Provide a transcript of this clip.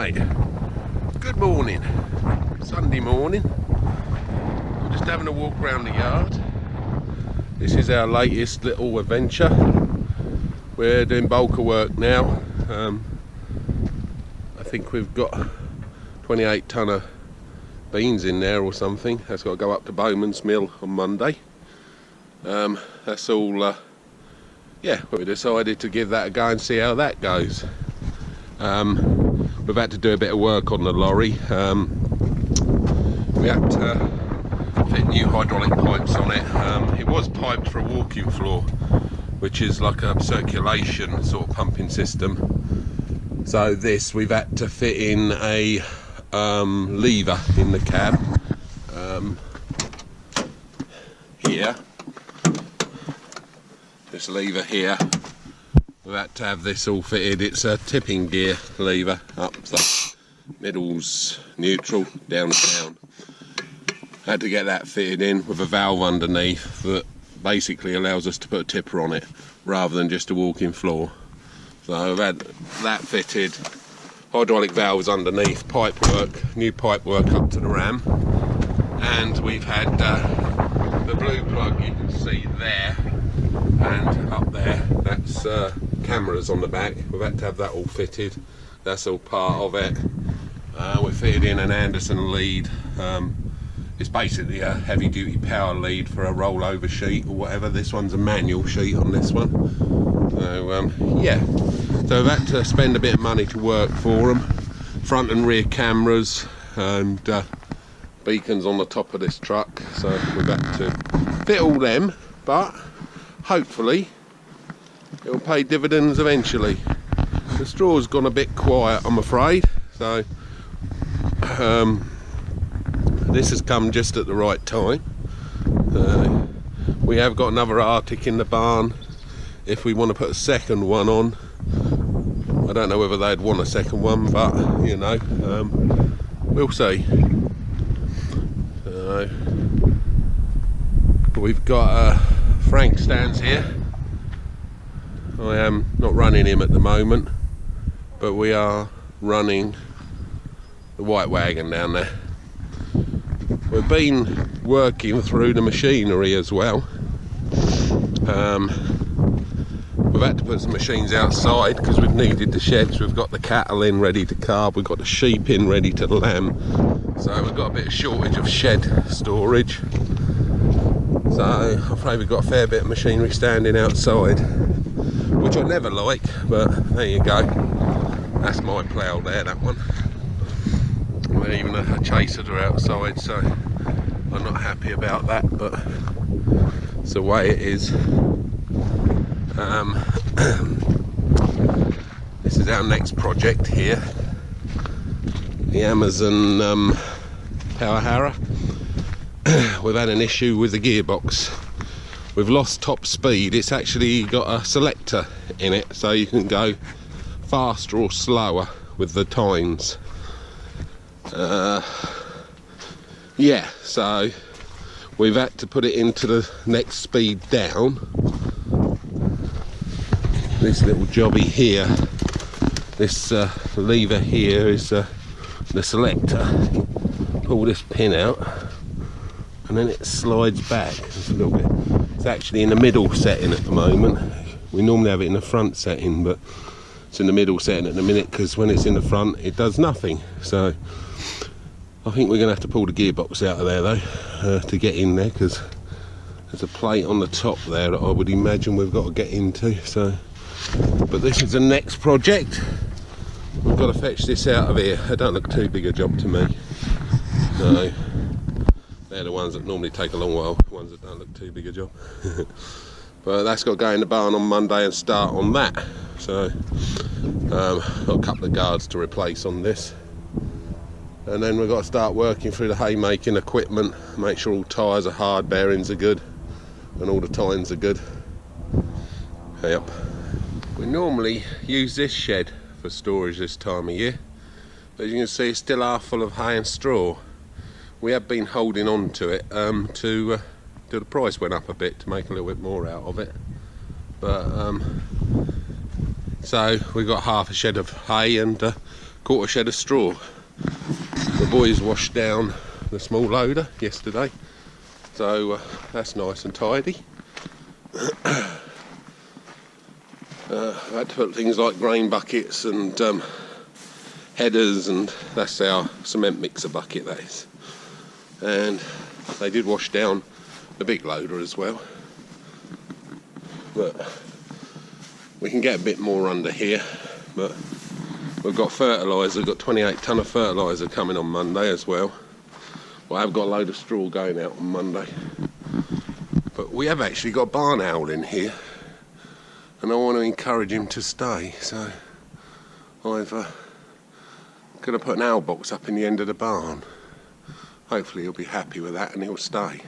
Right, good morning, Sunday morning. I'm just having a walk around the yard. This is our latest little adventure. We're doing bulk of work now. I think we've got 28 tonne of beans in there or something. That's got to go up to Bowman's mill on Monday. That's all, yeah, we decided to give that a go and see how that goes. We've had to do a bit of work on the lorry. We had to fit new hydraulic pipes on it. It was piped for a walking floor, which is like a circulation sort of pumping system. So this, we've had to fit in a lever in the cab here. This lever here, we've had to have this all fitted. It's a tipping gear lever, up, so middle's neutral, down down. Had to get that fitted in with a valve underneath that basically allows us to put a tipper on it rather than just a walking floor. So I've had that fitted, hydraulic valves underneath, pipe work, new pipe work up to the ram, and we've had the blue plug you can see there and up there, that's cameras on the back. We've had to have that all fitted. That's all part of it. We fitted in an Anderson lead. It's basically a heavy duty power lead for a rollover sheet or whatever. This one's a manual sheet on this one. So yeah, so we've had to spend a bit of money to work for them. Front and rear cameras and beacons on the top of this truck. So we've had to fit all them, but hopefully it'll pay dividends eventually. The straw's gone a bit quiet, I'm afraid, so this has come just at the right time. We have got another Arctic in the barn if we want to put a second one on. I don't know whether they'd want a second one, but you know, we'll see. We've got Frank stands here. I am not running him at the moment, but we are running the white wagon down there. We've been working through the machinery as well. We've had to put some machines outside because we've needed the sheds. We've got the cattle in ready to carb, we've got the sheep in ready to lamb, so we've got a bit of shortage of shed storage. So I'm afraid we've got a fair bit of machinery standing outside, which I never like, but there you go. That's my plough there, that one. And even a chaser are outside, so I'm not happy about that, but it's the way it is. This is our next project here, the Amazon Power Harrow. We've had an issue with the gearbox. We've lost top speed. It's actually got a selector in it, so you can go faster or slower with the tines. Yeah, so we've had to put it into the next speed down. This little jobby here, this lever here is the selector. Pull this pin out and then it slides back. It's a little bit, it's actually in the middle setting at the moment. We normally have it in the front setting, but it's in the middle setting at the minute because when it's in the front it does nothing. So I think we're going to have to pull the gearbox out of there though, to get in there, because there's a plate on the top there that I would imagine we've got to get into. So, but this is the next project. We've got to fetch this out of here. It don't look too big a job to me. No, they're the ones that normally take a long while, the ones that don't look too big a job. But that's got to go in the barn on Monday and start on that. So got a couple of guards to replace on this, and then we've got to start working through the haymaking equipment, make sure all tyres are hard, bearings are good, and all the tines are good. Yep. We normally use this shed for storage this time of year, but as you can see it's still half full of hay and straw. We have been holding on to it till the price went up a bit to make a little bit more out of it, but so we've got half a shed of hay and caught a shed of straw. The boys washed down the small loader yesterday, so that's nice and tidy. I had to put things like grain buckets and headers, and that's our cement mixer bucket, that is. And they did wash down the big loader as well, but we can get a bit more under here. But we've got fertiliser, we've got 28 tonne of fertiliser coming on Monday as well. Well, I've got a load of straw going out on Monday. But we have actually got a barn owl in here, and I want to encourage him to stay, so I've going to put an owl box up in the end of the barn. Hopefully he'll be happy with that and he'll stay.